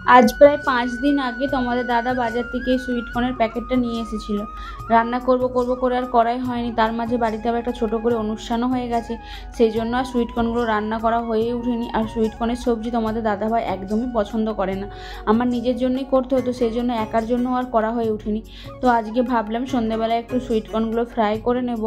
আজ প্রায় 5 দিন আগে তোমাদের দাদা বাজার থেকে এই সুইট কর্নের প্যাকেটটা নিয়ে এসেছিল। রান্না করব করব করে আর করাই হয়নি। তার মাঝে বাড়িতে আবার একটা ছোট করে অনুষ্ঠানও হয়ে গেছে, সেই জন্য আর সুইট কর্নগুলো রান্না করা হয়েই ওঠেনি। আর সুইট কর্নের সবজি তোমাদের দাদাভাই একদমই পছন্দ করে না, আমার নিজের জন্যই করতে হতো, সেই জন্য একার জন্য আর করা হয়ে ওঠেনি। তো আজকে ভাবলাম সন্ধ্যাবেলায় একটু সুইট কর্নগুলো ফ্রাই করে নেব।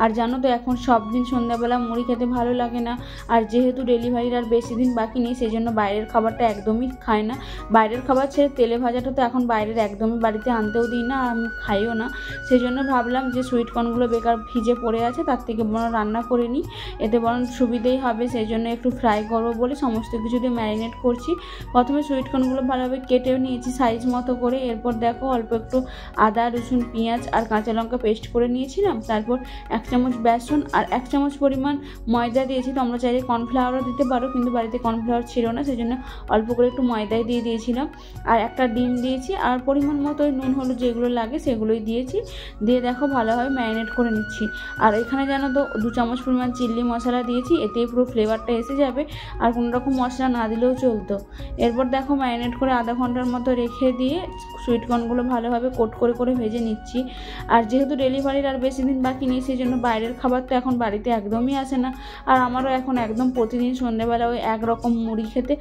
আর জানো তো এখন সব দিন সন্ধ্যাবেলা মুড়ি খেতে ভালো লাগে না, আর যেহেতু ডেলিভারির আর বেশি দিন বাকি নেই, সেই জন্য বাইরের খাবারটা একদমই খায় না। বাইরের খাবার ছেড়ে তেলে ভাজাটা তো এখন বাইরের একদমই বাড়িতে আনতেও দিই না, আমি খাইও না। সেই জন্য ভাবলাম যে সুইট কর্নগুলো বেকার ভিজে পড়ে আছে, তার থেকে বরং রান্না করে নিই, এতে বরং সুবিধেই হবে। সেই জন্য একটু ফ্রাই করবো বলে সমস্ত কিছু দিয়ে ম্যারিনেট করছি। প্রথমে সুইট কর্নগুলো ভালোভাবে কেটেও নিয়েছি সাইজ মতো করে। এরপর দেখো অল্প একটু আদা রসুন পেঁয়াজ আর কাঁচা লঙ্কা পেস্ট করে নিয়েছিলাম। তারপর 1 চামচ বেসন আর 1 চামচ পরিমাণ ময়দা দিয়েছি। তোমরা চাইলে কর্নফ্লাওয়ারও দিতে পারো, কিন্তু বাড়িতে কর্নফ্লাওয়ার ছিল না, সেই জন্য অল্প করে একটু ময়দাই দিয়ে দিয়েছিলাম। আর একটা ডিম দিয়েছি, আর পরিমাণ মতো নুন হলুদ যেগুলো লাগে সেগুলোই দিয়েছি। দিয়ে দেখো ভালোভাবে ম্যারিনেট করে নিচ্ছি। আর এখানে জানো তো 2 চামচ পরিমাণ চিল্লি মশলা দিয়েছি, এতেই পুরো ফ্লেভারটা এসে যাবে, আর কোনো রকম মশলা না দিলেও চলতো। এরপর দেখো ম্যারিনেট করে আধা ঘন্টার মতো রেখে দিয়ে সুইট কর্নগুলো ভালোভাবে কোট করে করে ভেজে নিচ্ছি। আর যেহেতু ডেলিভারির আর বেশি দিন বাকি নেই, সেই জন্য বাইরের খাবার তো এখন বাড়িতে একদমই আসে না। আর আমারও এখন একদম প্রতিদিন সন্ধ্যেবেলা ওই একরকম মুড়ি খেতে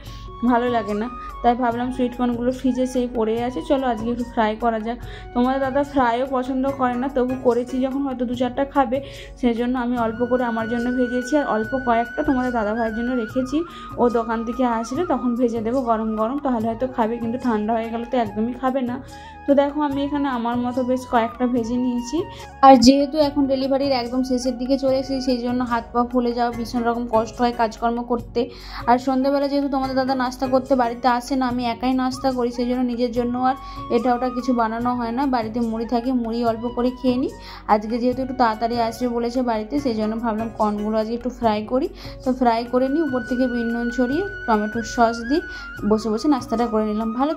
ভালো লাগে না, তাই ভাবলাম সুইট কর্নগুলো ফ্রিজে সেই পড়ে আছে, চলো আজকে একটু ফ্রাই করা যাক। তোমাদের দাদা ফ্রাইও পছন্দ করে না, তবু করেছি যখন হয়তো 2-4টা খাবে, সেই জন্য আমি অল্প করে আমার জন্য ভেজেছি, আর অল্প কয়েকটা তোমাদের দাদা ভাইয়ের জন্য রেখেছি। ও দোকান থেকে আসলে তখন ভেজে দেবো গরম গরম, তাহলে হয়তো খাবে, কিন্তু ঠান্ডা হয়ে গেলে তো একদমই খাবে না। তো দেখো আমি এখানে আমার মতো বেশ কয়েকটা ভেজে নিয়েছি। আর যেহেতু এখন ডেলিভারির একদম শেষের দিকে চলে এসেছি, সেই জন্য হাত পা ফুলে যাওয়া ভীষণ রকম কষ্ট হয় কাজকর্ম করতে। আর সন্ধ্যাবেলা যেহেতু তোমাদের দাদা নাস্তা করতে বাড়িতে আসে না, আমি একাই নাস্তা করি, সেই জন্য নিজের জন্য আর এটা ওটা কিছু বানানো হয় না। বাড়িতে মুড়ি থাকে, মুড়ি অল্প করে খেয়ে নিই। আজকে যেহেতু একটু তাড়াতাড়ি আসবে বলেছে বাড়িতে, সেই জন্য ভাবলাম কর্নগুলো আজকে একটু ফ্রাই করি। তো ফ্রাই করে নিই, উপর থেকে বিন নুন ছড়িয়ে টমেটোর সস দিয়ে বসে বসে নাস্তাটা করে নিলাম। ভালো